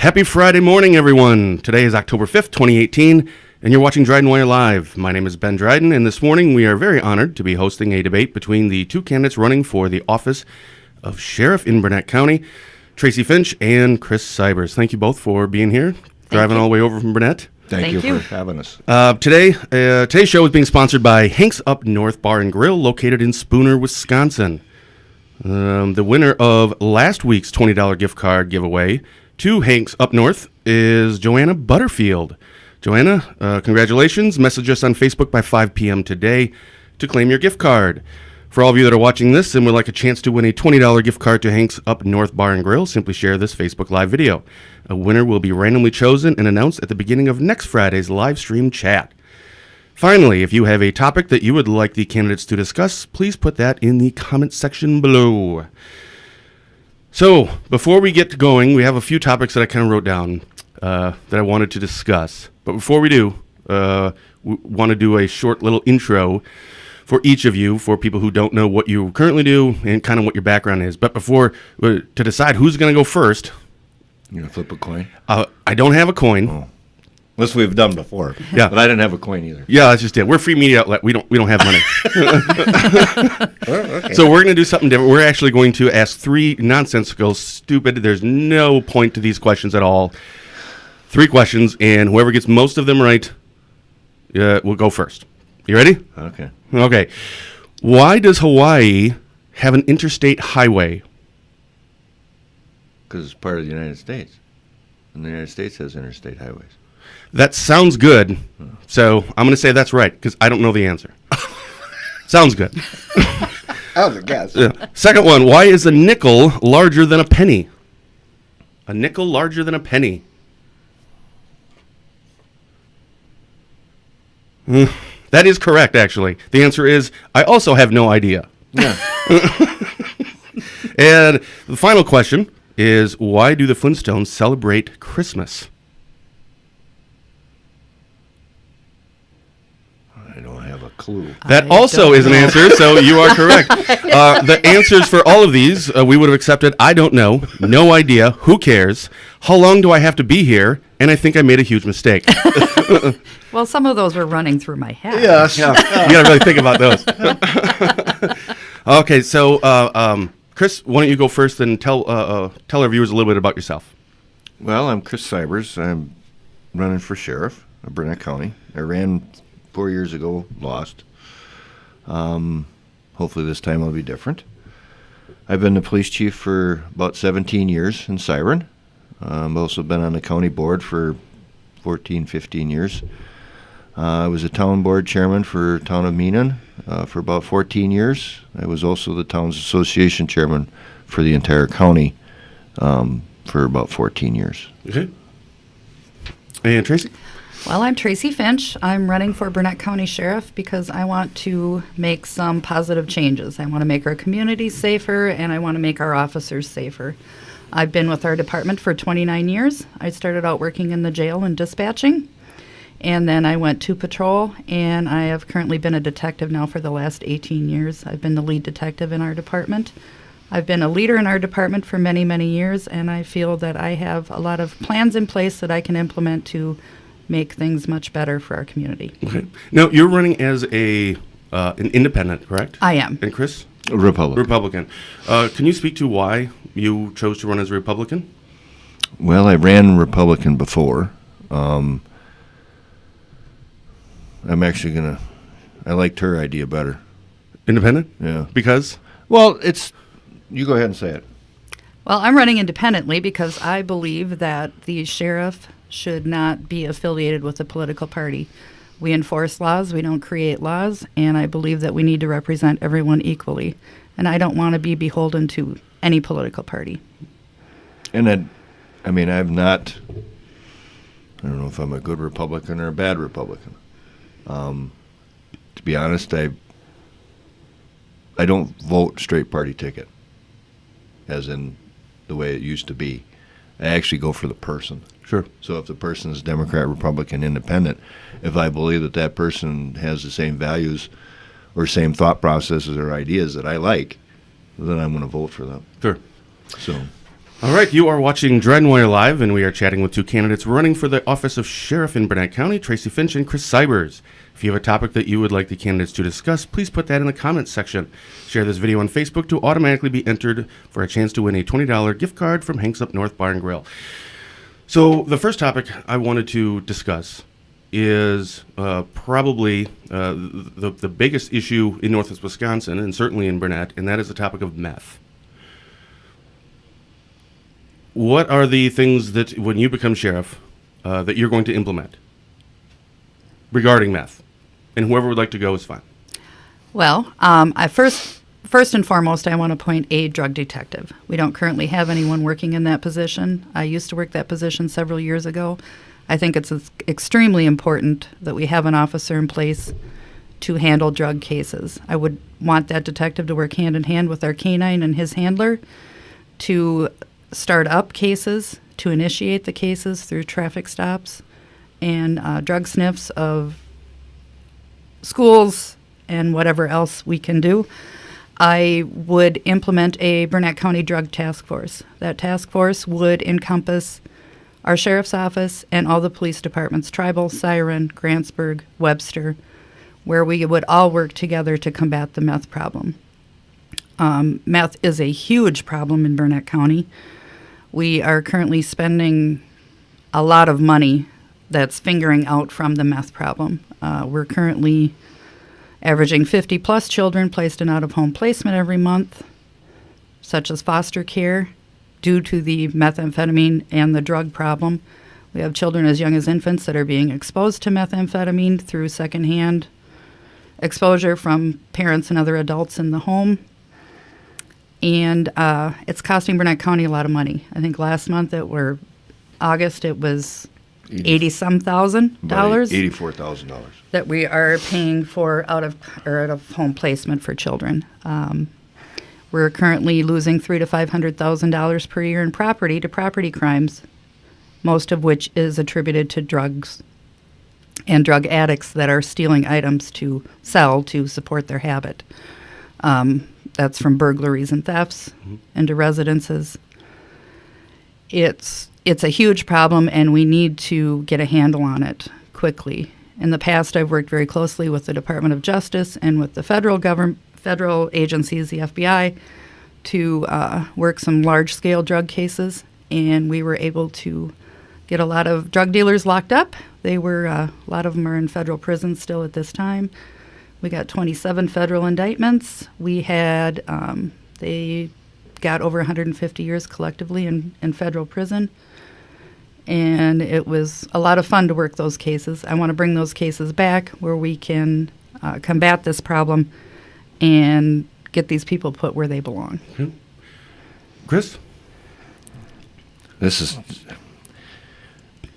Happy Friday morning, everyone. Today is October 5th, 2018, and you're watching Dryden Wire Live. My name is Ben Dryden, and this morning we are very honored to be hosting a debate between the two candidates running for the office of Sheriff in Burnett County, Tracy Finch and Chris Sybers. Thank you both for being here, driving all the way over from Burnett. Thank you for having us. Today's show is being sponsored by Hank's Up North Bar and Grill, located in Spooner, Wisconsin. The winner of last week's $20 gift card giveaway to Hank's Up North is Joanna Butterfield. Joanna, congratulations. Message us on Facebook by 5 p.m. today to claim your gift card. For all of you that are watching this and would like a chance to win a $20 gift card to Hank's Up North Bar and Grill, simply share this Facebook Live video. A winner will be randomly chosen and announced at the beginning of next Friday's live stream chat. Finally, if you have a topic that you would like the candidates to discuss, please put that in the comment section below. So, before we get going, we have a few topics that I kind of wrote down that I wanted to discuss. But before we do, we want to do a short little intro for each of you, for people who don't know what you currently do and kind of what your background is. But before, to decide who's going to go first. You going to flip a coin? I don't have a coin. Oh. Unless we've done before. Yeah. But I didn't have a coin either. Yeah, that's just it. We're a free media outlet. We don't have money. Okay. So we're going to do something different. We're actually going to ask three nonsensical, stupid, there's no point to these questions at all. 3 questions, and whoever gets most of them right will go first. You ready? Okay. Okay. Why does Hawaii have an interstate highway? Because it's part of the United States. And the United States has interstate highways. That sounds good, so I'm going to say that's right, because I don't know the answer. Sounds good. That was a guess. Second one, why is a nickel larger than a penny? A nickel larger than a penny. That is correct, actually. The answer is, I also have no idea. Yeah. And the final question is, why do the Flintstones celebrate Christmas? I don't have a clue. That also is an answer, so you are correct. The answers for all of these, we would have accepted, I don't know, no idea, who cares, how long do I have to be here, and I think I made a huge mistake. Well, some of those were running through my head. Yes. You got to really think about those. Okay, so Chris, why don't you go first and tell our viewers a little bit about yourself. Well, I'm Chris Sybers. I'm running for sheriff of Burnett County. I ran 4 years ago, lost. Hopefully this time I'll be different. I've been the police chief for about 17 years in Siren. I've also been on the county board for 14, 15 years. I was a town board chairman for town of Meenan for about 14 years. I was also the town's association chairman for the entire county for about 14 years. Okay. And Tracy? Well, I'm Tracy Finch. I'm running for Burnett County Sheriff because I want to make some positive changes. I want to make our community safer, and I want to make our officers safer. I've been with our department for 29 years. I started out working in the jail and dispatching, and then I went to patrol, and I have currently been a detective now for the last 18 years. I've been the lead detective in our department. I've been a leader in our department for many, many years, and I feel that I have a lot of plans in place that I can implement to make things much better for our community. Okay. Now, you're running as an independent, correct? I am. And Chris? Republican. Can you speak to why you chose to run as a Republican? Well, I ran Republican before. I'm actually I liked her idea better. Independent? Yeah. Because? Well, you go ahead and say it. Well, I'm running independently because I believe that the sheriff should not be affiliated with a political party. We enforce laws, we don't create laws, and I believe that we need to represent everyone equally. And I don't want to be beholden to any political party. And I don't know if I'm a good Republican or a bad Republican. To be honest, I don't vote straight party ticket, as in the way it used to be. I actually go for the person. Sure. So if the person is Democrat, Republican, Independent, if I believe that person has the same values or same thought processes or ideas that I like, then I'm going to vote for them. Sure. So, All right, you are watching Dreadnought Live, and we are chatting with two candidates running for the office of sheriff in Burnett County, Tracy Finch and Chris Sybers. If you have a topic that you would like the candidates to discuss, please put that in the comments section. Share this video on Facebook to automatically be entered for a chance to win a $20 gift card from Hank's Up North Bar and Grill. So the first topic I wanted to discuss is probably the biggest issue in Northwest Wisconsin, and certainly in Burnett, and that is the topic of meth. What are the things that, when you become sheriff, that you're going to implement regarding meth? And whoever would like to go is fine. Well, I first and foremost, I want to appoint a drug detective. We don't currently have anyone working in that position. I used to work that position several years ago. I think it's extremely important that we have an officer in place to handle drug cases. I would want that detective to work hand in hand with our canine and his handler to start up cases, to initiate the cases through traffic stops and drug sniffs of schools and whatever else we can do. I would implement a Burnett County Drug Task Force. That task force would encompass our sheriff's office and all the police departments, Tribal, Siren, Grantsburg, Webster, where we would all work together to combat the meth problem. Meth is a huge problem in Burnett County. We are currently spending a lot of money that's fingering out from the meth problem. We're currently averaging 50-plus children placed in out-of-home placement every month, such as foster care, due to the methamphetamine and the drug problem. We have children as young as infants that are being exposed to methamphetamine through secondhand exposure from parents and other adults in the home. And it's costing Burnett County a lot of money. I think last month, August, it was $80-some thousand $84,000 that we are paying for out of home placement for children. We're currently losing $300,000 to $500,000 per year in property to property crimes, most of which is attributed to drugs and drug addicts that are stealing items to sell to support their habit. That's from burglaries and thefts into residences. It's a huge problem, and we need to get a handle on it quickly. In the past, I've worked very closely with the Department of Justice and with the federal agencies, the FBI, to work some large-scale drug cases, and we were able to get a lot of drug dealers locked up. A lot of them are in federal prison still at this time. We got 27 federal indictments. We had, they got over 150 years collectively in federal prison. And it was a lot of fun to work those cases. I want to bring those cases back where we can combat this problem and get these people put where they belong. Okay. Chris?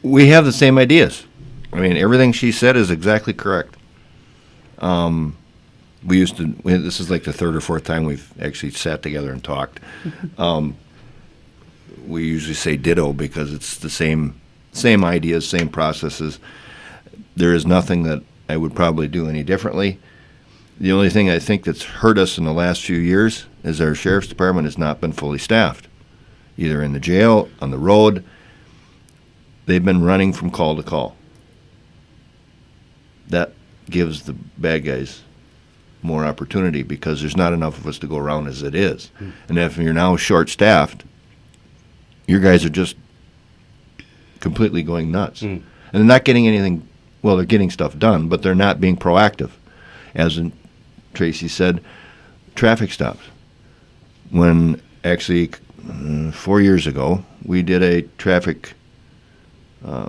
We have the same ideas. I mean, everything she said is exactly correct. This is like the third or fourth time we've actually sat together and talked. We usually say ditto because it's the same ideas, same processes. There is nothing that I would probably do any differently. The only thing I think that's hurt us in the last few years is our sheriff's department has not been fully staffed, either in the jail, on the road. They've been running from call to call. That gives the bad guys more opportunity because there's not enough of us to go around as it is. And if you're now short-staffed, your guys are just completely going nuts. And they're not getting anything, well, they're getting stuff done, but they're not being proactive. As Tracy said, traffic stops. When actually 4 years ago, we did a traffic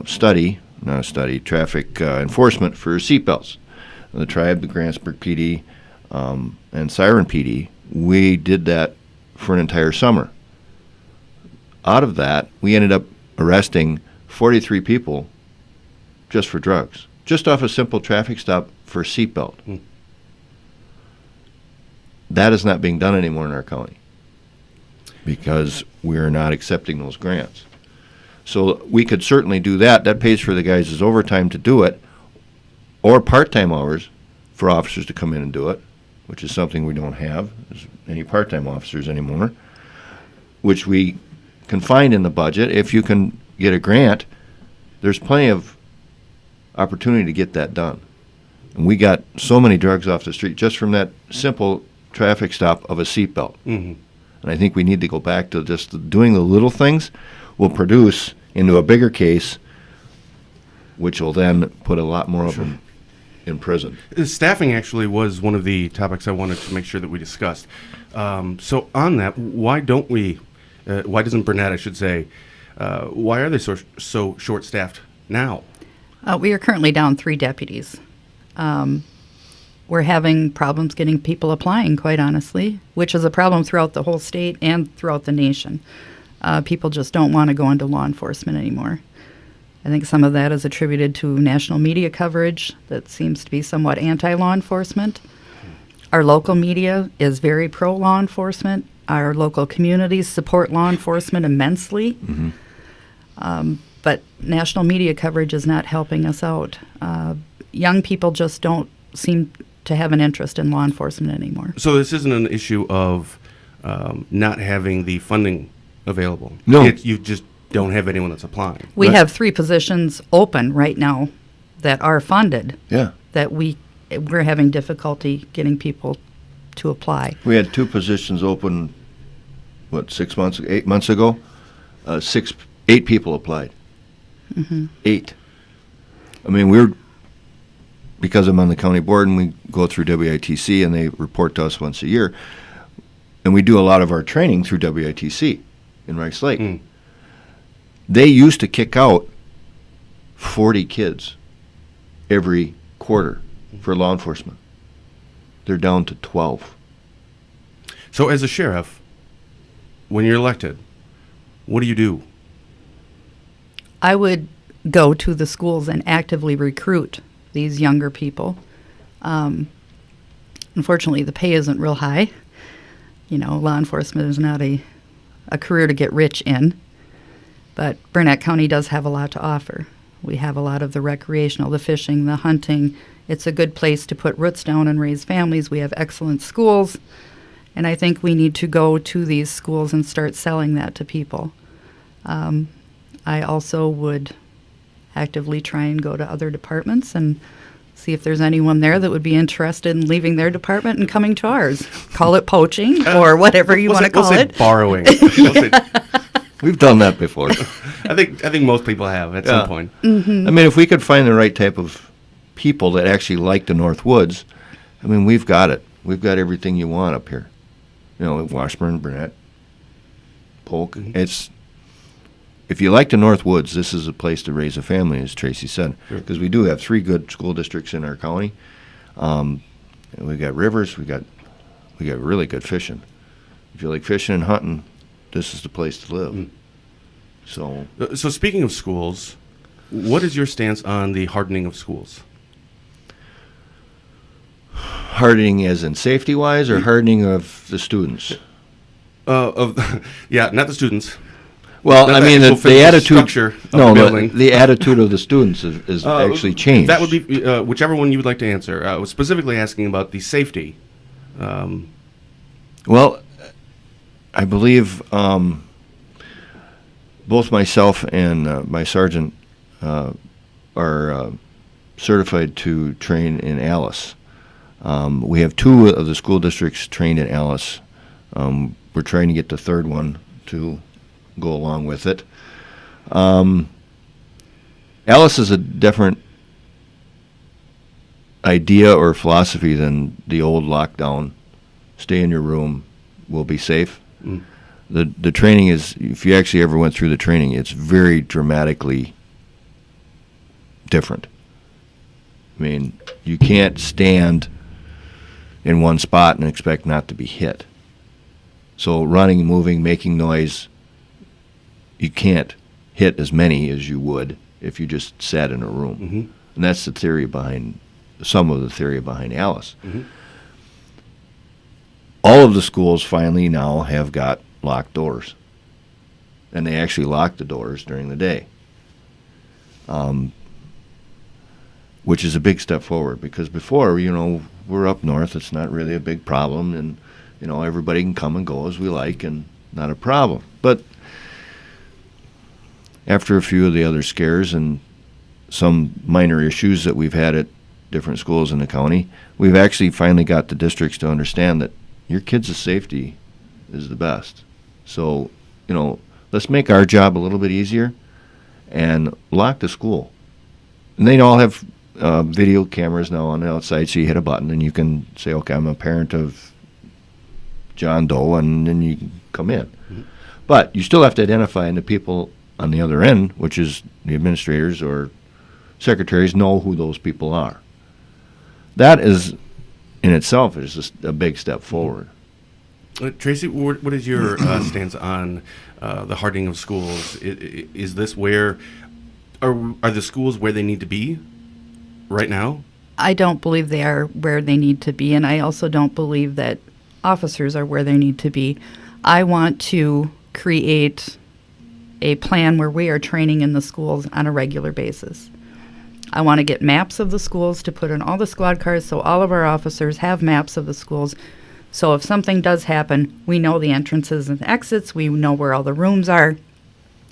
traffic enforcement for seatbelts. The Tribe, the Grantsburg PD, and Siren PD, we did that for an entire summer. Out of that, we ended up arresting 43 people just for drugs, just off a simple traffic stop for a seatbelt. That is not being done anymore in our county because we're not accepting those grants. So we could certainly do that. That pays for the guys' overtime to do it, or part-time hours for officers to come in and do it, which is something we don't have any part-time officers anymore, which we confined in the budget. If you can get a grant, there's plenty of opportunity to get that done. And we got so many drugs off the street just from that simple traffic stop of a seatbelt. Mm-hmm. And I think we need to go back to just doing the little things will produce into a bigger case, which will then put a lot more of them in prison. Staffing actually was one of the topics I wanted to make sure that we discussed. So on that, why doesn't Burnett, I should say, why are they so short-staffed now? We are currently down 3 deputies. We're having problems getting people applying, quite honestly, which is a problem throughout the whole state and throughout the nation. People just don't want to go into law enforcement anymore. I think some of that is attributed to national media coverage that seems to be somewhat anti-law enforcement. Our local media is very pro-law enforcement. Our local communities support law enforcement immensely. Mm-hmm. But national media coverage is not helping us out. Young people just don't seem to have an interest in law enforcement anymore. So this isn't an issue of not having the funding available. No. You just don't have anyone that's applying. We Right. have 3 positions open right now that are funded Yeah. that we're having difficulty getting people to apply. We had 2 positions open, 8 months ago? 8 people applied. Mm-hmm. 8. I mean, because I'm on the county board and we go through WITC and they report to us once a year, and we do a lot of our training through WITC in Rice Lake. Mm. They used to kick out 40 kids every quarter for law enforcement. They're down to 12. So as a sheriff, when you're elected, what do you do? I would go to the schools and actively recruit these younger people. Unfortunately, the pay isn't real high. Law enforcement is not a career to get rich in. But Burnett County does have a lot to offer. We have a lot of the recreational, the fishing, the hunting. It's a good place to put roots down and raise families. We have excellent schools. And I think we need to go to these schools and start selling that to people. I also would actively try and go to other departments and see if there's anyone there that would be interested in leaving their department and coming to ours. Call it poaching or whatever you want to call we'll say it. Borrowing. We've done that before. I think most people have at some point. Mm-hmm. I mean, if we could find the right type of people that actually like the North Woods, I mean, we've got it. We've got everything you want up here. Washburn, Burnett, Polk. Mm-hmm. If you like the North Woods, this is a place to raise a family, as Tracy said, Sure. because we do have 3 good school districts in our county. We got rivers. We got really good fishing. If you like fishing and hunting, this is the place to live. Mm. So speaking of schools, what is your stance on the hardening of schools? hardening as in safety-wise or hardening of the students? Not the students. Well, Not I the mean, actual the physical attitude. structure of No, the building. the attitude of the students is actually changed. That would be whichever one you would like to answer. I was specifically asking about the safety. Well, I believe both myself and my sergeant are certified to train in Alice. We have 2 of the school districts trained in Alice. We're trying to get the 3rd one to go along with it. Alice is a different idea or philosophy than the old lockdown. Stay in your room, we'll be safe. Mm. The training is, if you actually ever went through the training, it's very dramatically different. I mean, you can't stand in one spot and expect not to be hit. So running, moving, making noise, you can't hit as many as you would if you just sat in a room. Mm-hmm. And that's the theory behind, some of the theory behind Alice. Mm-hmm. All of the schools finally now have got locked doors. And they actually lock the doors during the day. Which is a big step forward, because before, we're up north, it's not really a big problem, and, everybody can come and go as we like, and not a problem. But after a few of the other scares and some minor issues that we've had at different schools in the county, we've actually finally got the districts to understand that your kids' safety is the best. So, let's make our job a little bit easier and lock the school. And they all have video cameras now on the outside, so you hit a button and you can say, okay, I'm a parent of John Doe, and then you can come in. Mm-hmm. But you still have to identify, and the people on the other end, which is the administrators or secretaries, know who those people are. That is, in itself, is just a big step forward. Tracy, what is your stance on the hardening of schools? Is this where are the schools where they need to be right now? I don't believe they are where they need to be, and I also don't believe that officers are where they need to be. I want to create a plan where we are training in the schools on a regular basis. I want to get maps of the schools to put in all the squad cars so all of our officers have maps of the schools. So if something does happen, we know the entrances and exits, we know where all the rooms are,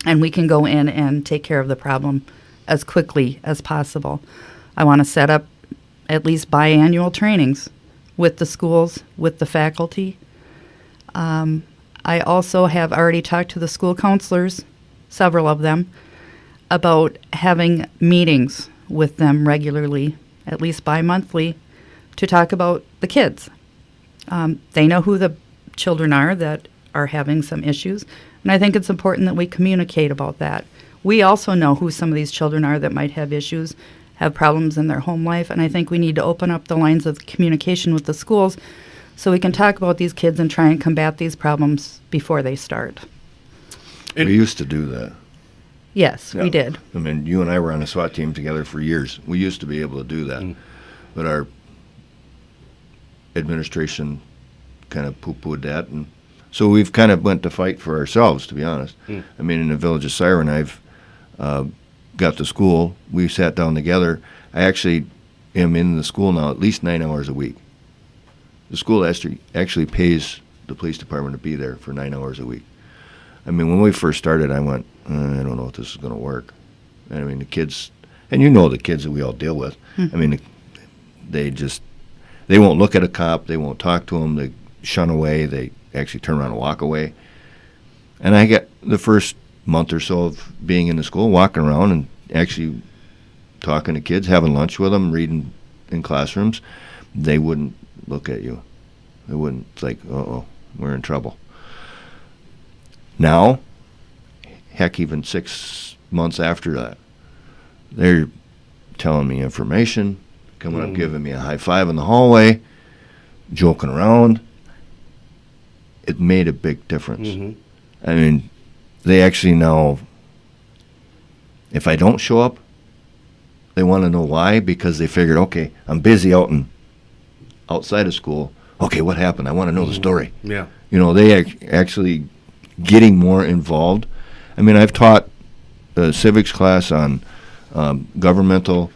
and we can go in and take care of the problem as quickly as possible. I want to set up at least biannual trainings with the schools, with the faculty. I also have already talked to the school counselors, several of them, about having meetings with them regularly, at least bi-monthly, to talk about the kids. They know who the children are that are having some issues, and I think it's important that we communicate about that. We also know who some of these children are that might have issues, have problems in their home life, and I think we need to open up the lines of communication with the schools so we can talk about these kids and try and combat these problems before they start. We used to do that. Yes, we did. I mean, you and I were on a SWAT team together for years. We used to be able to do that. But our administration kind of poo-pooed that. And so we've kind of went to fight for ourselves, to be honest. I mean, in the village of Siren, I've got to school. We sat down together. I actually am in the school now at least 9 hours a week. The school actually pays the police department to be there for 9 hours a week. I mean, when we first started, I went, I don't know if this is going to work. And I mean, the kids, and you know the kids that we all deal with. I mean, they won't look at a cop. They won't talk to them. They shun away. They actually turn around and walk away. And I got the first month or so of being in the school, walking around and actually talking to kids, having lunch with them, reading in classrooms. They wouldn't look at you. They wouldn't. It's like, uh-oh, we're in trouble. Now, heck, even 6 months after that, they're telling me information, coming up, giving me a high five in the hallway, joking around. It made a big difference. I mean, they actually know if I don't show up, they want to know why, because they figured, okay, I'm busy outside of school. Okay, what happened? I want to know the story. Yeah. You know, they actually getting more involved. I mean, I've taught a civics class on governmental,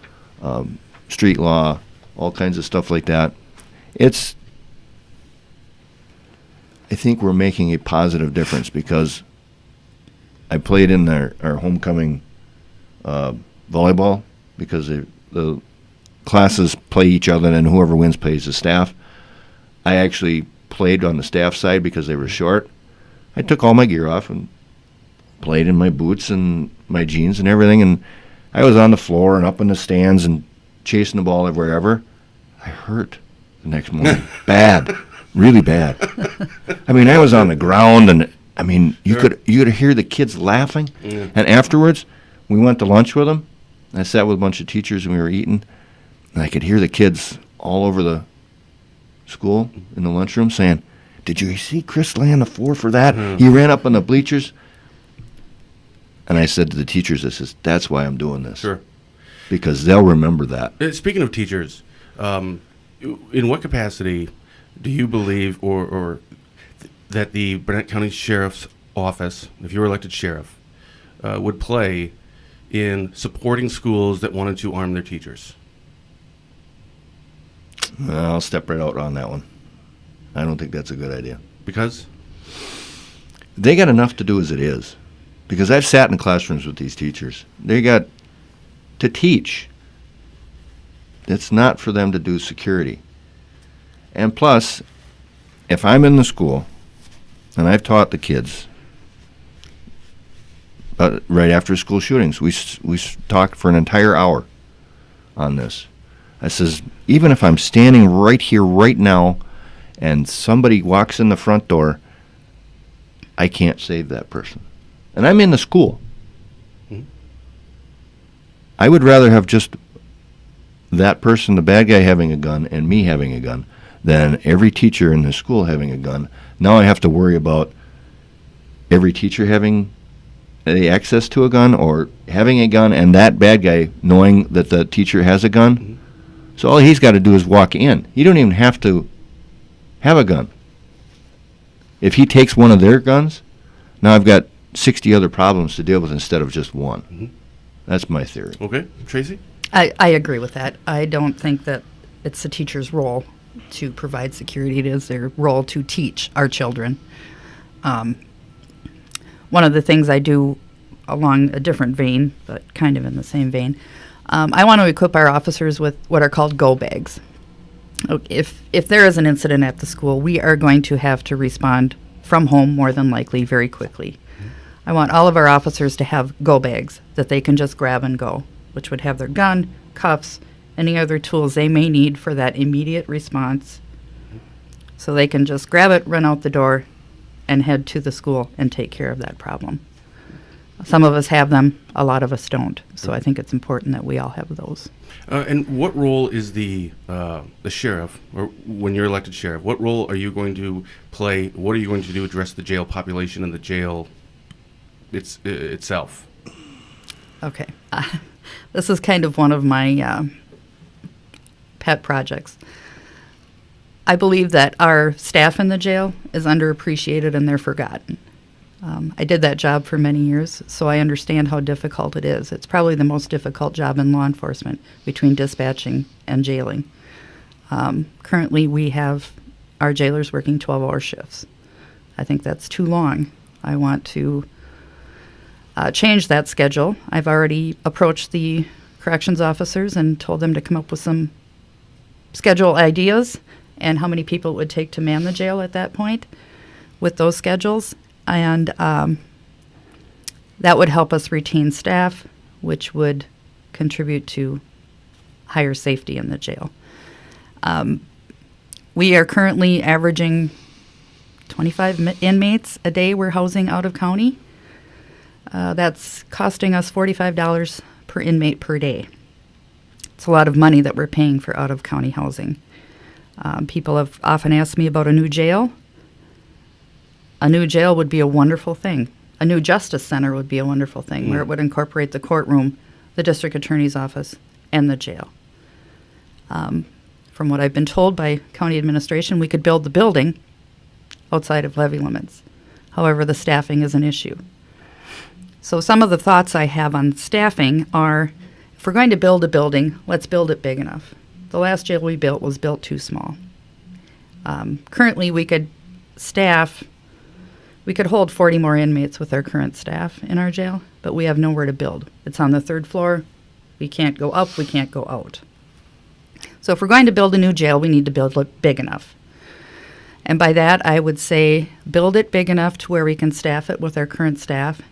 street law, all kinds of stuff like that. I think we're making a positive difference because I played in our homecoming volleyball because the classes play each other and whoever wins plays the staff. I actually played on the staff side because they were short. I took all my gear off and played in my boots and my jeans and everything, and I was on the floor and up in the stands and chasing the ball wherever. I hurt the next morning. Bad. Really bad. I mean, I was on the ground, and I mean, you could hear the kids laughing. And afterwards, we went to lunch with them. I sat with a bunch of teachers, and we were eating, and I could hear the kids all over the school in the lunchroom saying, "Did you see Chris lay on the floor for that? He ran up on the bleachers." And I said to the teachers, I says, "That's why I'm doing this." Sure. Because they'll remember that. Speaking of teachers, in what capacity do you believe or that the Burnett County Sheriff's Office, if you were elected sheriff, would play in supporting schools that wanted to arm their teachers? I'll step right out on that one. I don't think that's a good idea. Because? They got enough to do as it is. Because I've sat in classrooms with these teachers. They got to teach. It's not for them to do security. And plus, if I'm in the school, and I've taught the kids, right after school shootings, we talked for an entire hour on this. I says, even if I'm standing right here right now and somebody walks in the front door, I can't save that person. And I'm in the school. I would rather have just that person, the bad guy, having a gun and me having a gun than every teacher in the school having a gun. Now I have to worry about every teacher having the access to a gun or having a gun and that bad guy knowing that the teacher has a gun. So all he's got to do is walk in. You don't even have to have a gun. If he takes one of their guns, now I've got 60 other problems to deal with instead of just one. That's my theory. Okay. Tracy? I agree with that. I don't think that it's the teacher's role to provide security. It is their role to teach our children. One of the things I do along a different vein, but kind of in the same vein, I want to equip our officers with what are called go bags. If there is an incident at the school, we are going to have to respond from home more than likely very quickly. I want all of our officers to have go bags that they can just grab and go, which would have their gun, cuffs, any other tools they may need for that immediate response. So they can just grab it, run out the door, and head to the school and take care of that problem. Some of us have them, a lot of us don't. So I think it's important that we all have those. And what role is the sheriff, or when you're elected sheriff, what role are you going to play? What are you going to do to address the jail population and the jail itself? Okay. This is kind of one of my pet projects. I believe that our staff in the jail is underappreciated and they're forgotten. I did that job for many years, so I understand how difficult it is. It's probably the most difficult job in law enforcement between dispatching and jailing. Currently, we have our jailers working 12-hour shifts. I think that's too long. I want to change that schedule. I've already approached the corrections officers and told them to come up with some schedule ideas and how many people it would take to man the jail at that point with those schedules. And that would help us retain staff, which would contribute to higher safety in the jail. We are currently averaging 25 inmates a day we're housing out of county. That's costing us $45 per inmate per day. It's a lot of money that we're paying for out-of-county housing. People have often asked me about a new jail. A new jail would be a wonderful thing. A new justice center would be a wonderful thing, where it would incorporate the courtroom, the district attorney's office, and the jail. From what I've been told by county administration, we could build the building outside of levy limits. However, the staffing is an issue. So some of the thoughts I have on staffing are, if we're going to build a building, let's build it big enough. The last jail we built was built too small. Currently, we could hold 40 more inmates with our current staff in our jail, but we have nowhere to build. It's on the third floor. We can't go up, we can't go out. So if we're going to build a new jail, we need to build it big enough. And by that, I would say build it big enough to where we can staff it with our current staff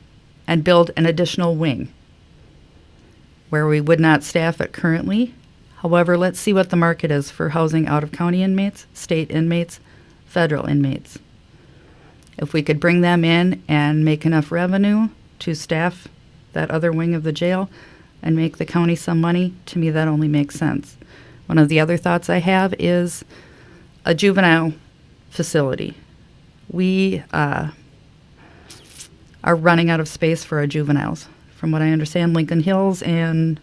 and build an additional wing where we would not staff it currently. However, let's see what the market is for housing out-of-county inmates, state inmates, federal inmates. If we could bring them in and make enough revenue to staff that other wing of the jail and make the county some money, to me that only makes sense. One of the other thoughts I have is a juvenile facility. We are running out of space for our juveniles. From what I understand, Lincoln Hills and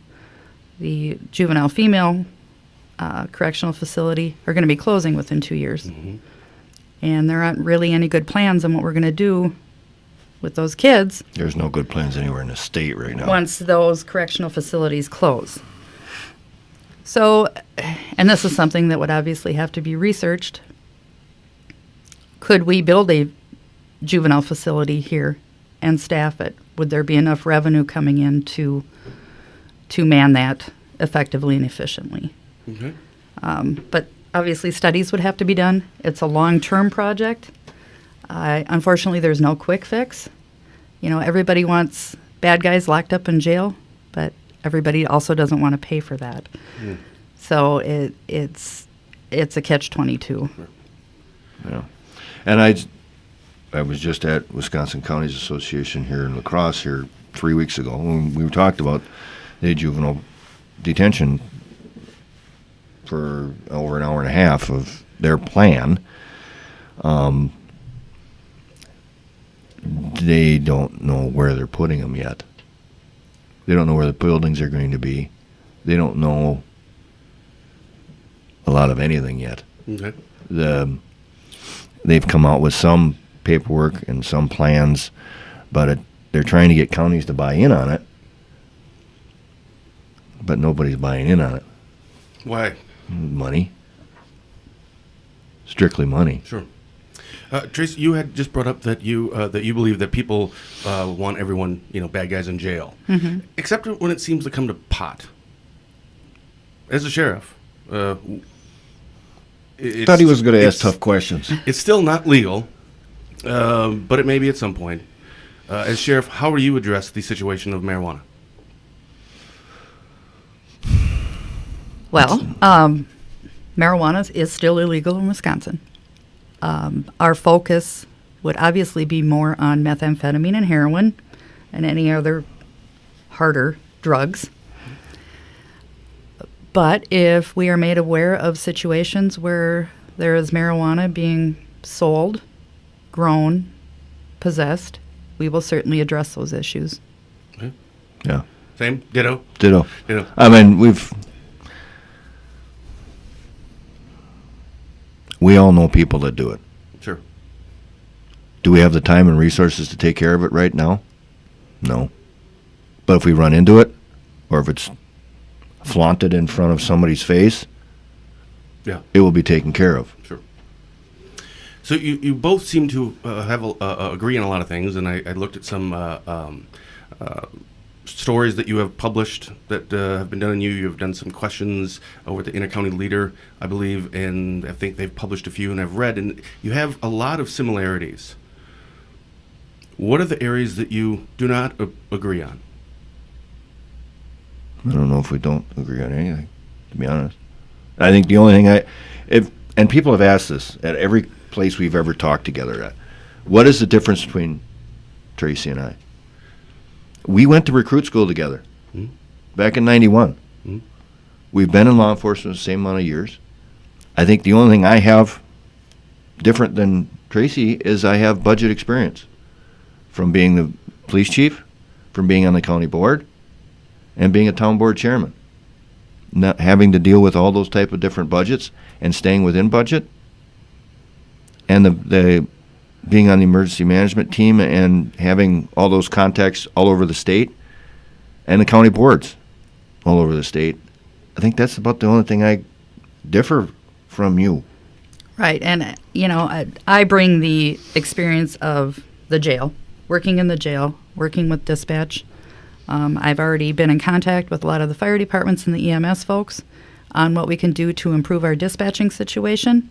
the juvenile female correctional facility are going to be closing within 2 years. Mm-hmm. And there aren't really any good plans on what we're going to do with those kids. There's no good plans anywhere in the state right now. Once those correctional facilities close. So, and this is something that would obviously have to be researched. Could we build a juvenile facility here and staff it? Would there be enough revenue coming in to man that effectively and efficiently? Okay. But obviously studies would have to be done. It's a long-term project. Unfortunately, there's no quick fix. You know, everybody wants bad guys locked up in jail, but everybody also doesn't want to pay for that. Mm. So it's a catch-22. Yeah. And I was just at Wisconsin Counties Association here in La Crosse here 3 weeks ago when we talked about the juvenile detention for over an hour and a half of their plan. They don't know where they're putting them yet. They don't know where the buildings are going to be. They don't know a lot of anything yet. Okay. They've come out with some paperwork and some plans, but they're trying to get counties to buy in on it, but nobody's buying in on it. Why? Money. Strictly money. Sure. Tracy, you had just brought up that you believe that people want everyone, bad guys in jail, except when it seems to come to pot. As a sheriff, I thought he was going to ask tough questions. It's still not legal, but it may be at some point. As sheriff, how will you address the situation of marijuana? Well, marijuana is still illegal in Wisconsin. Our focus would obviously be more on methamphetamine and heroin and any other harder drugs. But if we are made aware of situations where there is marijuana being sold, grown, possessed, we will certainly address those issues. Okay. Yeah. Same? Ditto? Ditto. Ditto. I mean, we all know people that do it. Sure. Do we have the time and resources to take care of it right now? No. But if we run into it, or if it's flaunted in front of somebody's face, yeah, it will be taken care of. Sure. So you both seem to agree on a lot of things, and I looked at some stories that you have published that have been done on you. You've done some questions over at the Intercounty Leader, I believe, and I think they've published a few, and I've read, and you have a lot of similarities. What are the areas that you do not agree on? I don't know if we don't agree on anything, to be honest. I think the only thing and people have asked this at every place we've ever talked together at, what is the difference between Tracy and I? We went to recruit school together back in 91. We've been in law enforcement the same amount of years. I think the only thing I have different than Tracy is I have budget experience from being the police chief, from being on the county board, and being a town board chairman. Not having to deal with all those type of different budgets and staying within budget, and the being on the emergency management team and having all those contacts all over the state and the county boards all over the state. I think that's about the only thing I differ from you. Right. And, I bring the experience of the jail, working in the jail, working with dispatch. I've already been in contact with a lot of the fire departments and the EMS folks on what we can do to improve our dispatching situation.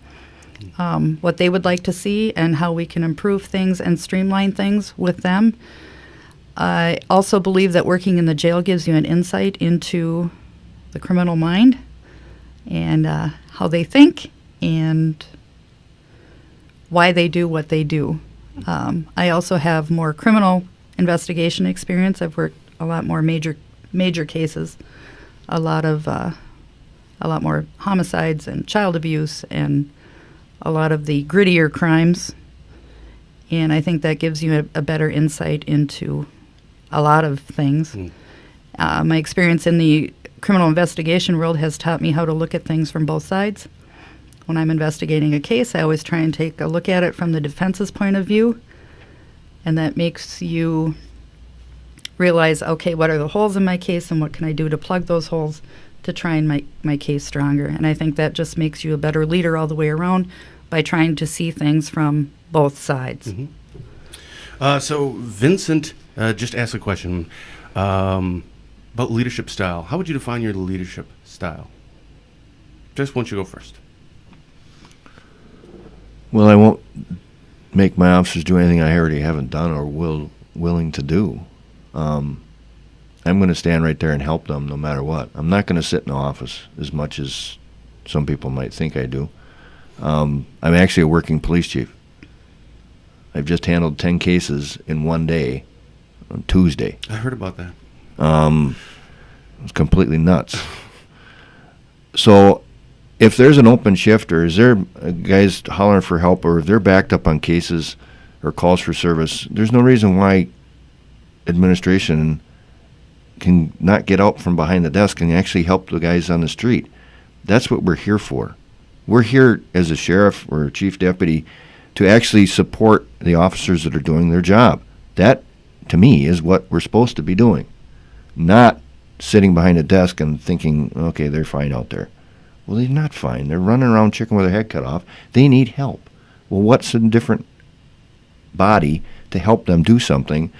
What they would like to see and how we can improve things and streamline things with them. I also believe that working in the jail gives you an insight into the criminal mind and how they think and why they do what they do. I also have more criminal investigation experience. I've worked a lot more major cases, a lot more homicides and child abuse and a lot of the grittier crimes, and I think that gives you a better insight into a lot of things. My experience in the criminal investigation world has taught me how to look at things from both sides. When I'm investigating a case, I always try and take a look at it from the defense's point of view, and that makes you realize, okay, what are the holes in my case and what can I do to plug those holes to try and make my case stronger. And I think that just makes you a better leader all the way around by trying to see things from both sides. So Vincent just asked a question about leadership style. How would you define your leadership style? Just want you to go first. Well, I won't make my officers do anything I already haven't done or willing to do. I'm going to stand right there and help them no matter what. I'm not going to sit in the office as much as some people might think I do. I'm actually a working police chief. I've just handled 10 cases in one day on Tuesday. I heard about that. It was completely nuts. So if there's an open shift or is there guys hollering for help or if they're backed up on cases or calls for service, there's no reason why administration can not get out from behind the desk and actually help the guys on the street. That's what we're here for. We're here as a sheriff or a chief deputy to actually support the officers that are doing their job. That, to me, is what we're supposed to be doing, not sitting behind a desk and thinking, okay, they're fine out there. Well, they're not fine. They're running around chicken with their head cut off. They need help. Well, what's a different body to help them do something?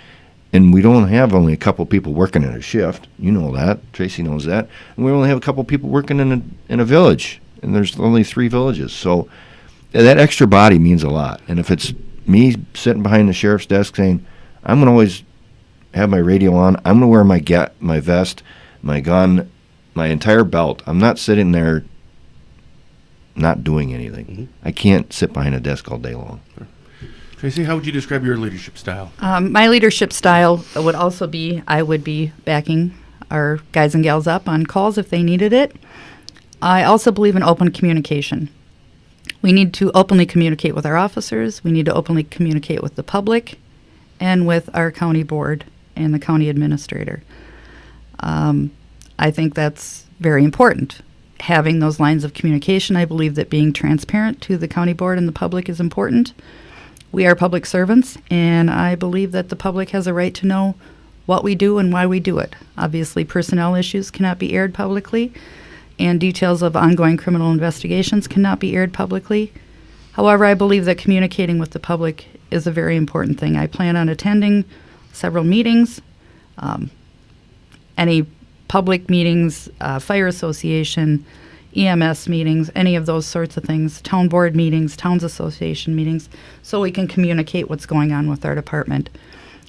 And we don't have only a couple people working in a shift. You know that. Tracy knows that. And we only have a couple people working in a village. And there's only 3 villages. So that extra body means a lot. And if it's me sitting behind the sheriff's desk saying, I'm going to always have my radio on. I'm going to wear my vest, my gun, my entire belt. I'm not sitting there not doing anything. Mm-hmm. I can't sit behind a desk all day long. Sure. Tracy, how would you describe your leadership style? My leadership style would also be I would be backing our guys and gals up on calls if they needed it. I also believe in open communication. We need to openly communicate with our officers. We need to openly communicate with the public and with our county board and the county administrator. I think that's very important. Having those lines of communication, I believe that being transparent to the county board and the public is important. We are public servants, and I believe that the public has a right to know what we do and why we do it. Obviously, personnel issues cannot be aired publicly, and details of ongoing criminal investigations cannot be aired publicly. However, I believe that communicating with the public is a very important thing. I plan on attending several meetings, any public meetings, fire association, EMS meetings, any of those sorts of things, town board meetings, towns association meetings, so we can communicate what's going on with our department.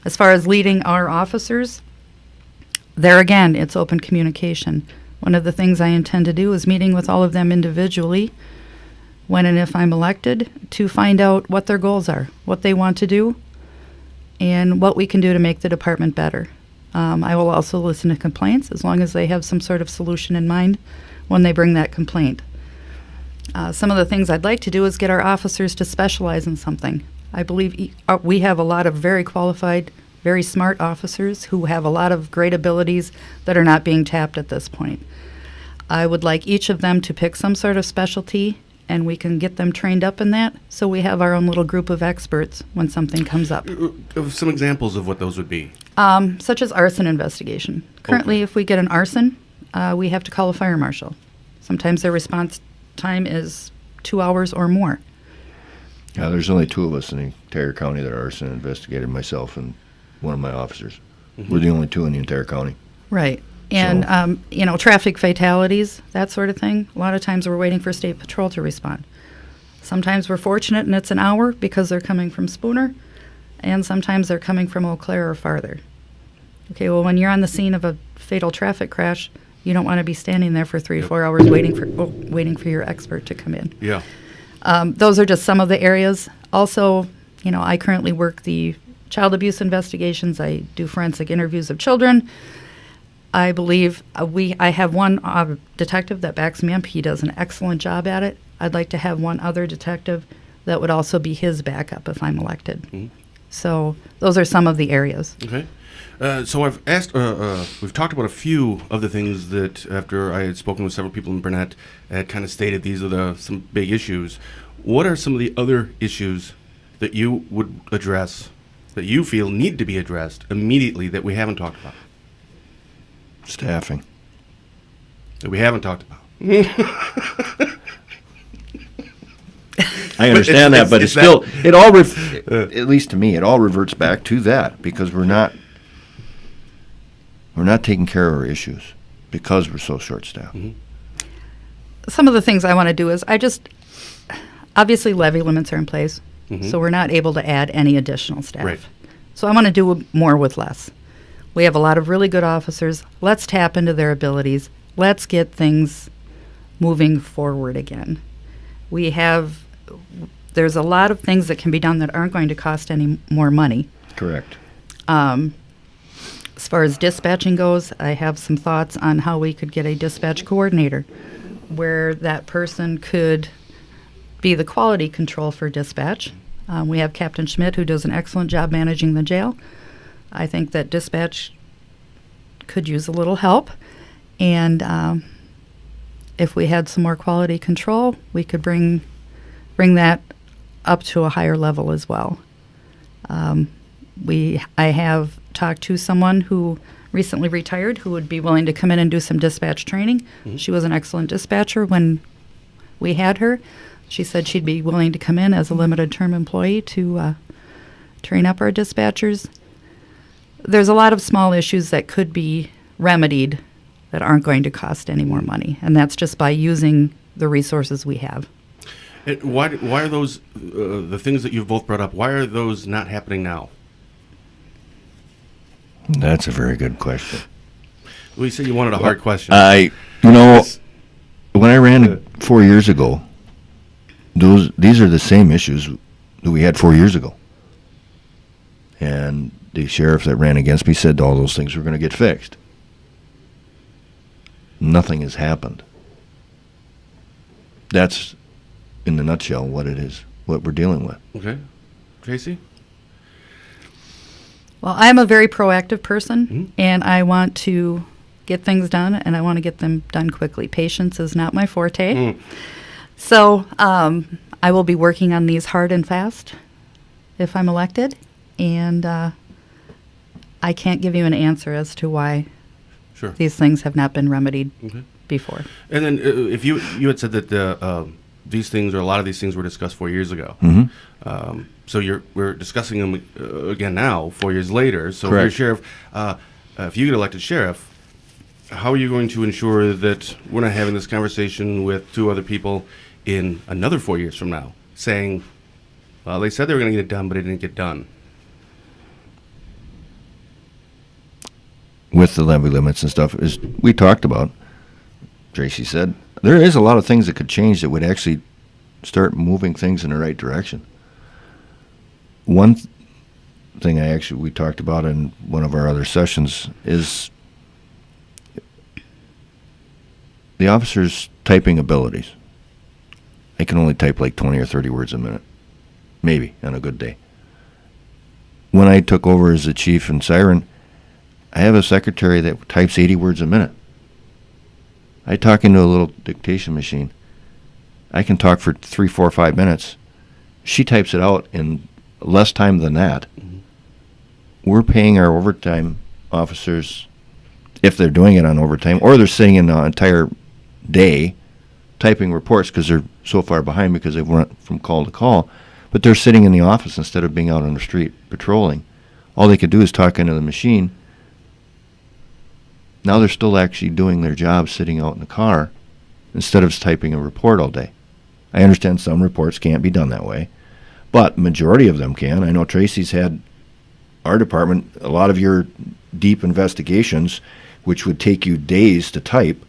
As far as leading our officers, there again, it's open communication. One of the things I intend to do is meeting with all of them individually when and if I'm elected to find out what their goals are, what they want to do, and what we can do to make the department better. I will also listen to complaints as long as they have some sort of solution in mind when they bring that complaint. Some of the things I'd like to do is get our officers to specialize in something. I believe we have a lot of very qualified, very smart officers who have a lot of great abilities that are not being tapped at this point. I would like each of them to pick some sort of specialty, and we can get them trained up in that, so we have our own little group of experts when something comes up. Some examples of what those would be. Such as arson investigation. Currently, if we get an arson, we have to call a fire marshal. Sometimes their response time is 2 hours or more. Yeah, there's only 2 of us in the entire county that are arson investigated, myself and one of my officers. Mm-hmm. We're the only 2 in the entire county. Right. And, traffic fatalities, that sort of thing. A lot of times we're waiting for State Patrol to respond. Sometimes we're fortunate and it's an hour because they're coming from Spooner, and sometimes they're coming from Eau Claire or farther. Okay, well, when you're on the scene of a fatal traffic crash, you don't want to be standing there for 3 or 4 hours waiting for your expert to come in. Yeah. Those are just some of the areas. Also, I currently work the child abuse investigations. I do forensic interviews of children. I believe I have one detective that backs me up. He does an excellent job at it. I'd like to have one other detective that would also be his backup if I'm elected. Mm-hmm. So those are some of the areas. Okay. So I've asked, we've talked about a few of the things that, after I had spoken with several people in Burnett, had kind of stated these are some big issues. What are some of the other issues that you would address, that you feel need to be addressed immediately that we haven't talked about? Staffing. That we haven't talked about. I understand that, but it's still, it all at least to me, it all reverts back to that because we're not taking care of our issues because we're so short-staffed. Mm-hmm. Some of the things I want to do is obviously levy limits are in place, so we're not able to add any additional staff. Right. So I want to do more with less. We have a lot of really good officers. Let's tap into their abilities. Let's get things moving forward again. There's a lot of things that can be done that aren't going to cost any more money. Correct. As far as dispatching goes, I have some thoughts on how we could get a dispatch coordinator where that person could be the quality control for dispatch. We have Captain Schmidt, who does an excellent job managing the jail. I think that dispatch could use a little help. And if we had some more quality control, we could bring that up to a higher level as well. I have talked to someone who recently retired who would be willing to come in and do some dispatch training. Mm-hmm. She was an excellent dispatcher when we had her. She said she'd be willing to come in as a limited-term employee to train up our dispatchers. There's a lot of small issues that could be remedied that aren't going to cost any more money, and that's just by using the resources we have. And why are those, the things that you've both brought up, why are those not happening now? That's a very good question. Well, you said you wanted a hard question. When I ran 4 years ago, these are the same issues that we had 4 years ago. And the sheriff that ran against me said all those things were going to get fixed. Nothing has happened. That's, in a nutshell, what it is, what we're dealing with. Okay. Tracy? Well, I'm a very proactive person, and I want to get things done, and I want to get them done quickly. Patience is not my forte. So I will be working on these hard and fast if I'm elected, and I can't give you an answer as to why these things have not been remedied before. And then if you had said that these things, or a lot of these things, were discussed 4 years ago. So we're discussing them again now, 4 years later. So Correct. if you're sheriff, if you get elected sheriff, how are you going to ensure that we're not having this conversation with two other people in another 4 years from now, saying, well, they said they were going to get it done, but it didn't get done? With the levy limits and stuff, as we talked about, Tracy said, there is a lot of things that could change that would actually start moving things in the right direction. One thing we talked about in one of our other sessions is the officers' typing abilities. They can only type like 20 or 30 words a minute, maybe on a good day. When I took over as the chief in Siren, I have a secretary that types 80 words a minute. I talk into a little dictation machine. I can talk for 3, 4, 5 minutes. She types it out in less time than that. We're paying our overtime officers, if they're doing it on overtime, or they're sitting in an entire day typing reports because they're so far behind because they've run from call to call, but they're sitting in the office instead of being out on the street patrolling. All they could do is talk into the machine. Now they're still actually doing their job sitting out in the car instead of typing a report all day. I understand some reports can't be done that way, but majority of them can. I know Tracy's had our department, a lot of your deep investigations, which would take you days to type.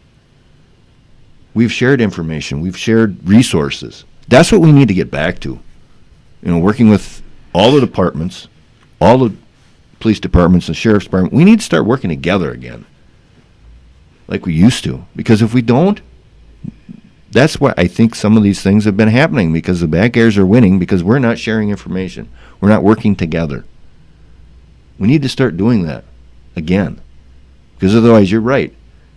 We've shared information. We've shared resources. That's what we need to get back to. Working with all the departments, all the police departments and sheriff's department, we need to start working together again like we used to. Because if we don't, that's why I think some of these things have been happening, because the bad guys are winning because we're not sharing information. We're not working together. We need to start doing that again. Because otherwise, you're right.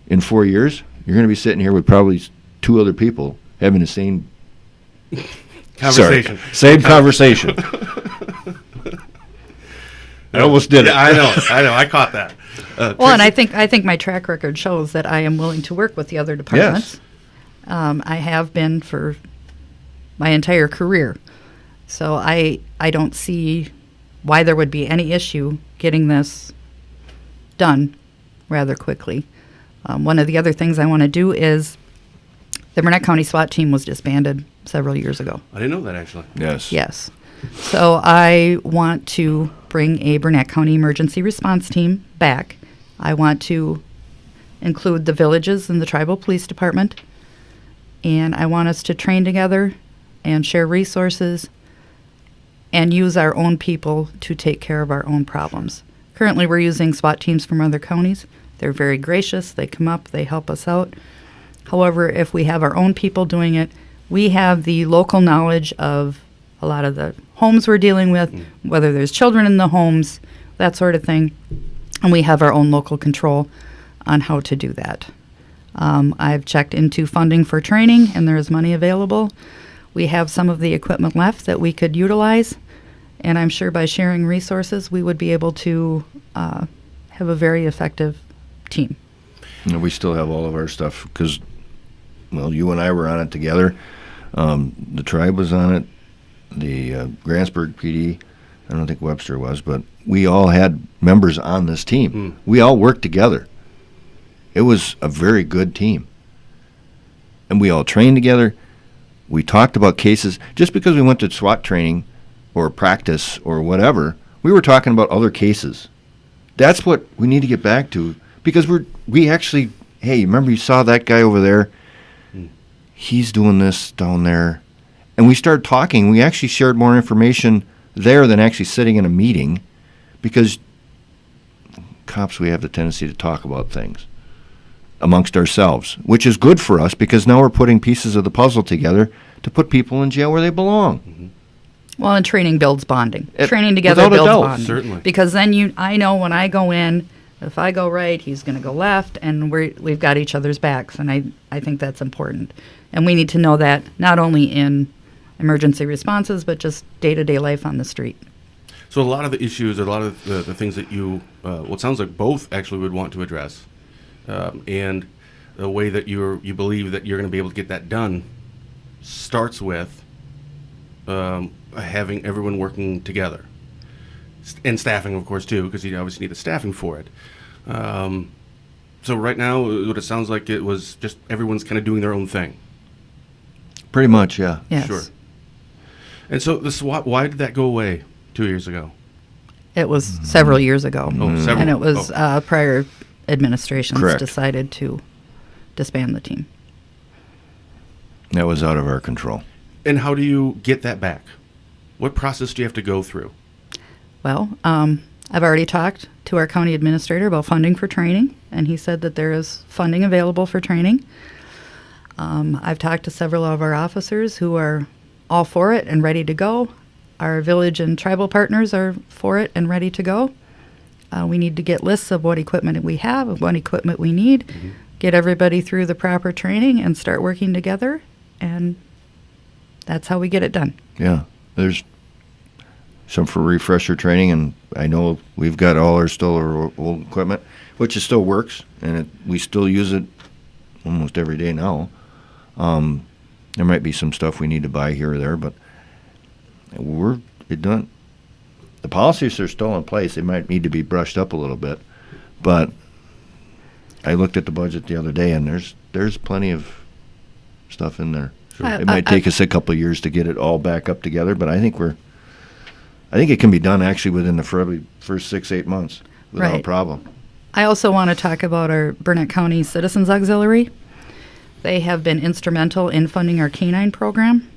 In 4 years, you're going to be sitting here with probably 2 other people having the same conversation. Same conversation. I almost did it. I know. I caught that. Well, and I think my track record shows that I am willing to work with the other departments. Yes. I have been for my entire career. So I don't see why there would be any issue getting this done rather quickly. One of the other things I want to do is the Burnett County SWAT team was disbanded several years ago. I didn't know that, actually. Yes. Yes. So I want to bring a Burnett County emergency response team back. I want to include the villages and the tribal police department. And I want us to train together and share resources and use our own people to take care of our own problems. Currently, we're using SWAT teams from other counties. They're very gracious. They come up, they help us out. However, if we have our own people doing it, we have the local knowledge of a lot of the homes we're dealing with, whether there's children in the homes, that sort of thing. And we have our own local control on how to do that. I've checked into funding for training, and there is money available. We have some of the equipment left that we could utilize, and I'm sure by sharing resources, we would be able to have a very effective team. And we still have all of our stuff because, well, you and I were on it together. The tribe was on it. The Grantsburg PD, I don't think Webster was, but we all had members on this team. We all worked together. It was a very good team. And we all trained together. We talked about cases. Just because we went to SWAT training or practice or whatever, we were talking about other cases. That's what we need to get back to, because we actually, hey, remember you saw that guy over there? He's doing this down there. And we started talking. We actually shared more information there than actually sitting in a meeting, because cops, we have the tendency to talk about things amongst ourselves, which is good for us because now we're putting pieces of the puzzle together to put people in jail where they belong. Well, and training builds bonding. Training together without a builds doubt, bonding. certainly. Because then I know when I go in, if I go right, he's going to go left, and we've got each other's backs, and I think that's important. And we need to know that not only in emergency responses, but just day-to-day life on the street. So a lot of the issues, a lot of the things that you, well, it sounds like both actually would want to address, and the way that you believe that you're going to be able to get that done starts with having everyone working together, and staffing, of course, too, because you obviously need the staffing for it. So right now, what it sounds like, it was just everyone's kind of doing their own thing. Pretty much, yeah. Yes. Sure. And so the SWAT, why did that go away 2 years ago? It was several years ago. Oh, several. And it was prior administrations Correct. decided to disband the team. That was out of our control. And how do you get that back? What process do you have to go through? Well, I've already talked to our county administrator about funding for training, and he said that there is funding available for training. I've talked to several of our officers who are all for it and ready to go. Our village and tribal partners are for it and ready to go. We need to get lists of what equipment we have, of what equipment we need, get everybody through the proper training, and start working together, and that's how we get it done. Yeah. There's some for refresher training, and I know we've got all our old equipment, which it still works, and we still use it almost every day now. There might be some stuff we need to buy here or there, but the policies are still in place. They might need to be brushed up a little bit, but I looked at the budget the other day, and there's plenty of stuff in there. It might take us a couple of years to get it all back up together, but I think it can be done actually within the first 6-8 months without Right. a problem. I also want to talk about our Burnett County Citizens Auxiliary. They have been instrumental in funding our canine program,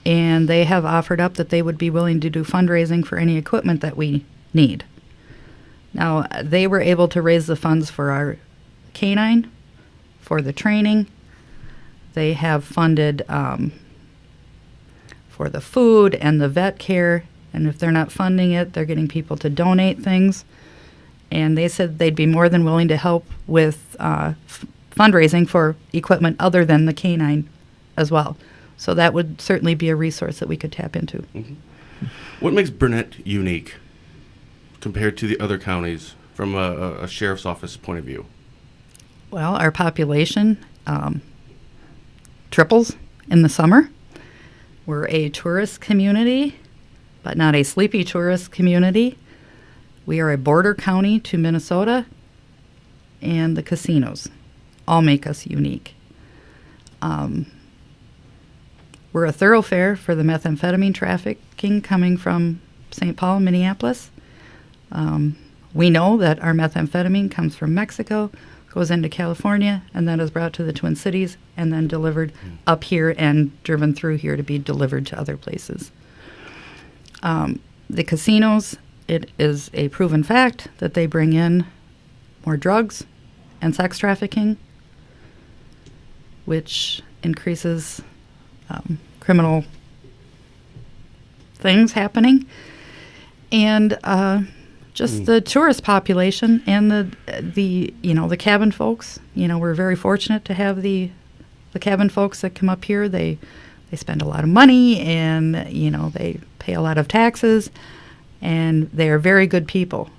and they have offered up that they would be willing to do fundraising for any equipment that we need. Now, they were able to raise the funds for our canine, for the training. They have funded for the food and the vet care, and if they're not funding it, they're getting people to donate things. And they said they'd be more than willing to help with fundraising for equipment other than the canine as well. So that would certainly be a resource that we could tap into. What makes Burnett unique compared to the other counties from a sheriff's office point of view? Well, our population triples in the summer. We're a tourist community, but not a sleepy tourist community. We are a border county to Minnesota, and the casinos all make us unique. We're a thoroughfare for the methamphetamine trafficking coming from St. Paul, Minneapolis. We know that our methamphetamine comes from Mexico, goes into California, and then is brought to the Twin Cities, and then delivered up here and driven through here to be delivered to other places. The casinos, it is a proven fact that they bring in more drugs and sex trafficking, which increases criminal things happening. And just the tourist population and the cabin folks. We're very fortunate to have the cabin folks that come up here. They spend a lot of money, and they pay a lot of taxes, and they are very good people.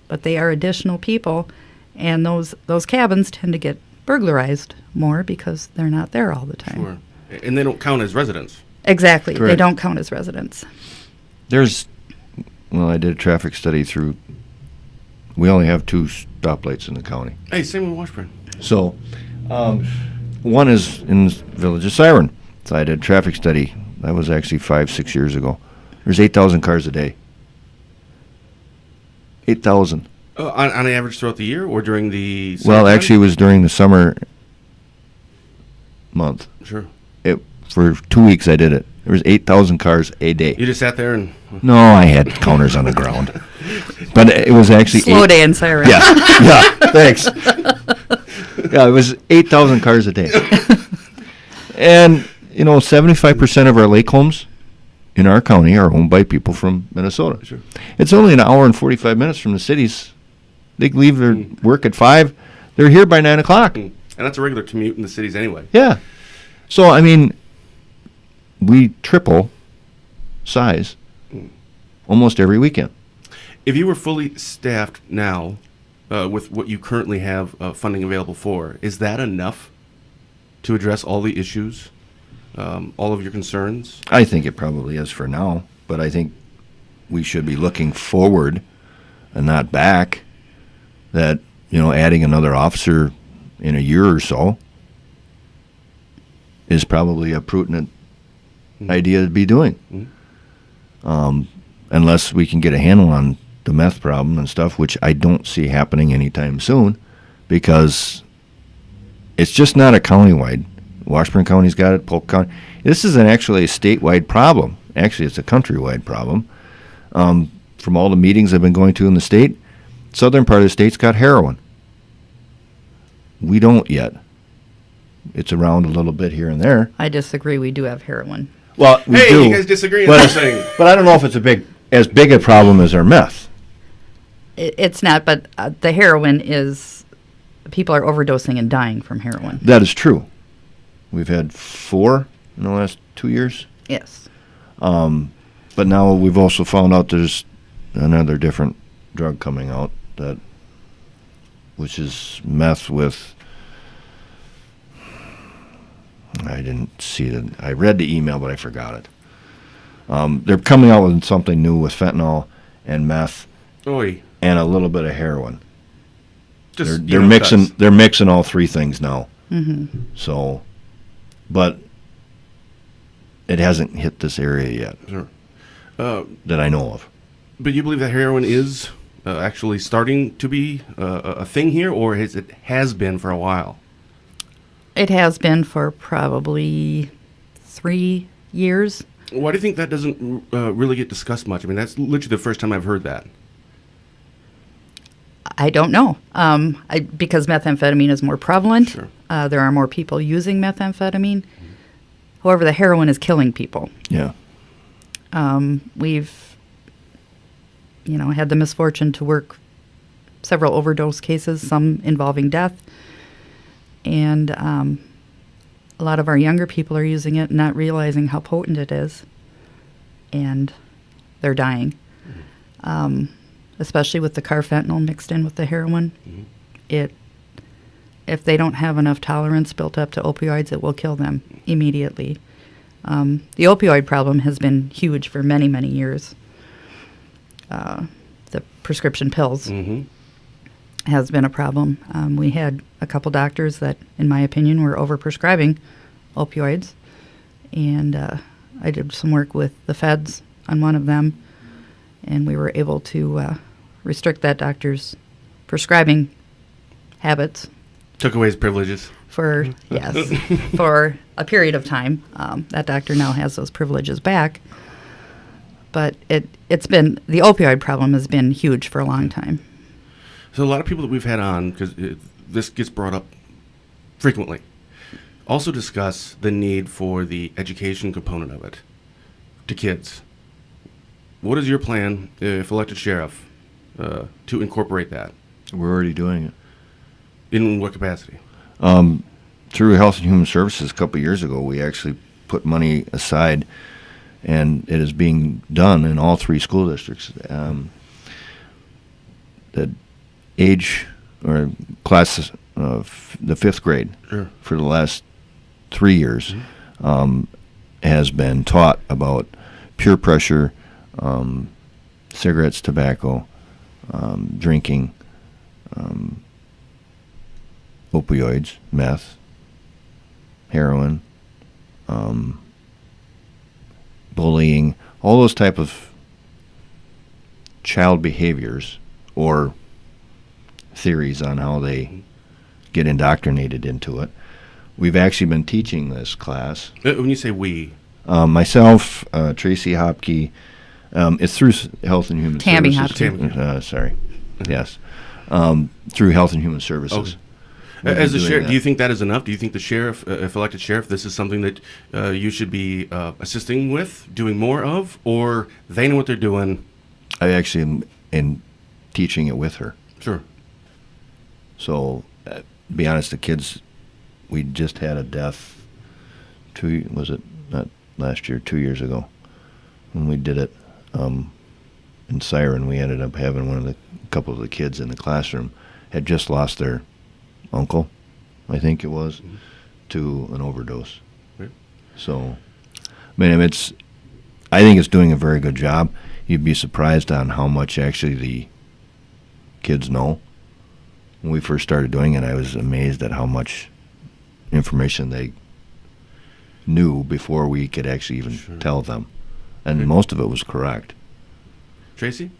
But they are additional people, and those cabins tend to get burglarized more because they're not there all the time. Sure. And they don't count as residents. Exactly. Correct. They don't count as residents. I did a traffic study through, we only have 2 stoplights in the county. Hey, same with Washburn. So, one is in the village of Siren. So I did a traffic study. That was actually 5-6 years ago. There's 8,000 cars a day. 8,000. On average throughout the year or during the Well, summertime? actually, it was during the summer month. Sure. For 2 weeks, I did it. There was 8,000 cars a day. You just sat there and... No, I had counters on the ground. But it was actually... Slow day in Siren. Yeah, thanks. Yeah, it was 8,000 cars a day. And, 75% of our lake homes in our county are owned by people from Minnesota. Sure. It's only an hour and 45 minutes from the cities. They leave their work at 5. They're here by 9 o'clock. And that's a regular commute in the cities anyway. Yeah. So, we triple size almost every weekend. If you were fully staffed now with what you currently have funding available for, is that enough to address all the issues, all of your concerns? I think it probably is for now, but I think we should be looking forward and not back. That, adding another officer in a year or so is probably a prudent idea to be doing. Unless we can get a handle on the meth problem and stuff, which I don't see happening anytime soon, because it's just not a countywide. Washburn County's got it, Polk County. This isn't actually a statewide problem. Actually, it's a countrywide problem. From all the meetings I've been going to in the state, southern part of the state's got heroin. We don't yet. It's around a little bit here and there. I disagree. We do have heroin. Well, we do. You guys disagree on But, something. but I don't know if it's as big a problem as our meth. It's not, but the heroin is, people are overdosing and dying from heroin. That is true. We've had 4 in the last 2 years. Yes. But now we've also found out there's another different drug coming out, which is meth with... I didn't see it. I read the email, but I forgot it. They're coming out with something new with fentanyl and meth Oy. and a little bit of heroin. Just, They're mixing. They're mixing all 3 things now. Mm-hmm. So, but it hasn't hit this area yet Sure. that I know of. But you believe that heroin is actually starting to be a thing here, or has been for a while? It has been for probably 3 years. Why do you think that doesn't really get discussed much? That's literally the first time I've heard that. I don't know. Because methamphetamine is more prevalent. Sure. There are more people using methamphetamine. However, the heroin is killing people. Yeah. We've, had the misfortune to work several overdose cases, some involving death. And a lot of our younger people are using it, not realizing how potent it is. And they're dying. Especially with the carfentanil mixed in with the heroin. Mm-hmm. If they don't have enough tolerance built up to opioids, it will kill them immediately. The opioid problem has been huge for many, many years. The prescription pills has been a problem. We had a couple doctors that, in my opinion, were overprescribing opioids. And I did some work with the feds on one of them, and we were able to restrict that doctor's prescribing habits. Took away his privileges. For a period of time. That doctor now has those privileges back. But it's been, the opioid problem has been huge for a long time. So a lot of people that we've had on, because this gets brought up frequently, also discuss the need for the education component of it to kids. What is your plan, if elected sheriff, to incorporate that? We're already doing it. In what capacity? Through Health and Human Services a couple of years ago, we actually put money aside, and it is being done in all 3 school districts. The age or classes of the 5th grade for the last 3 years has been taught about peer pressure, cigarettes, tobacco, drinking, opioids, meth, heroin, bullying, all those type of child behaviors or theories on how they get indoctrinated into it. We've actually been teaching this class. When you say we? Myself, Tracy Hopke, it's through Health and Human Tammy Services. Hopke. Sorry. Yes. Through Health and Human Services. Okay. As a sheriff, do you think that is enough? Do you think the sheriff, if elected sheriff, this is something that you should be assisting with, doing more of, or they know what they're doing? I actually am in teaching it with her. Sure. So, to be honest, the kids, we just had a death, not last year, 2 years ago, when we did it in Siren. We ended up having a couple of the kids in the classroom had just lost their uncle, I think it was, to an overdose. Right. So, I think it's doing a very good job. You'd be surprised on how much actually the kids know. When we first started doing it, I was amazed at how much information they knew before we could actually even tell them. And most of it was correct. Tracy?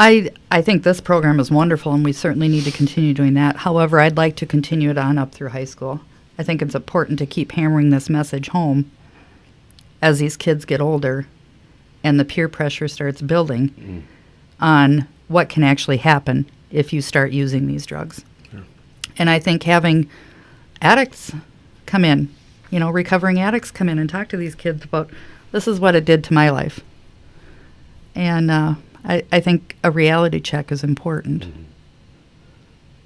I think this program is wonderful, and we certainly need to continue doing that. However, I'd like to continue it on up through high school. I think it's important to keep hammering this message home as these kids get older and the peer pressure starts building on what can actually happen if you start using these drugs. Sure. And I think having addicts come in, recovering addicts come in and talk to these kids about, this is what it did to my life. And I think a reality check is important.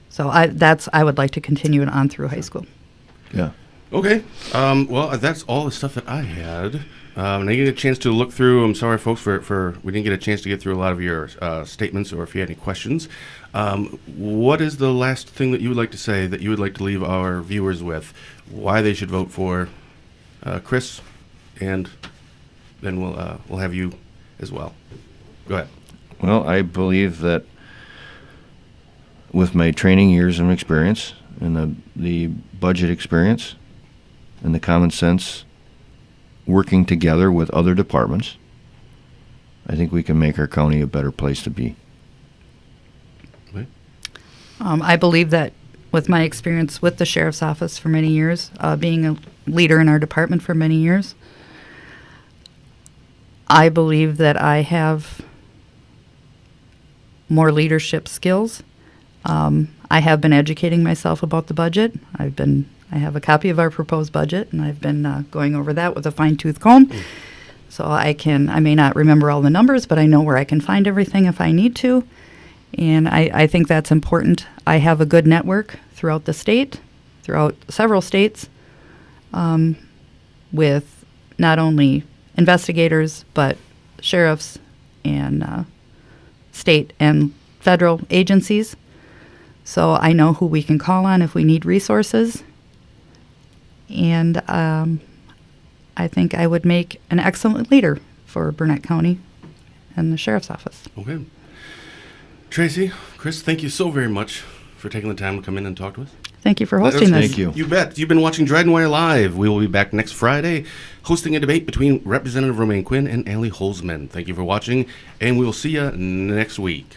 So I would like to continue it on through high school. Yeah. Okay. Well, that's all the stuff that I had. I didn't get a chance to look through. I'm sorry, folks, for we didn't get a chance to get through a lot of your statements, or if you had any questions. What is the last thing that you would like to say that you would like to leave our viewers with? Why they should vote for Chris, and then we'll have you as well. Go ahead. Well, I believe that with my training years and experience, and the budget experience, and the common sense, working together with other departments, I think we can make our county a better place to be. Okay. I believe that with my experience with the sheriff's office for many years, being a leader in our department for many years, I believe that I have more leadership skills. I have been educating myself about the budget. I have a copy of our proposed budget, and I've been going over that with a fine-tooth comb. So I may not remember all the numbers, but I know where I can find everything if I need to. And I think that's important. I have a good network throughout the state, throughout several states, with not only investigators, but sheriffs and state and federal agencies. So I know who we can call on if we need resources. And I think I would make an excellent leader for Burnett County and the Sheriff's Office. Okay. Tracy, Chris, thank you so very much for taking the time to come in and talk to us. Thank you for hosting this. Thank you. You bet. You've been watching Dryden Wire Live. We will be back next Friday hosting a debate between Representative Romaine Quinn and Allie Holzman. Thank you for watching, and we will see you next week.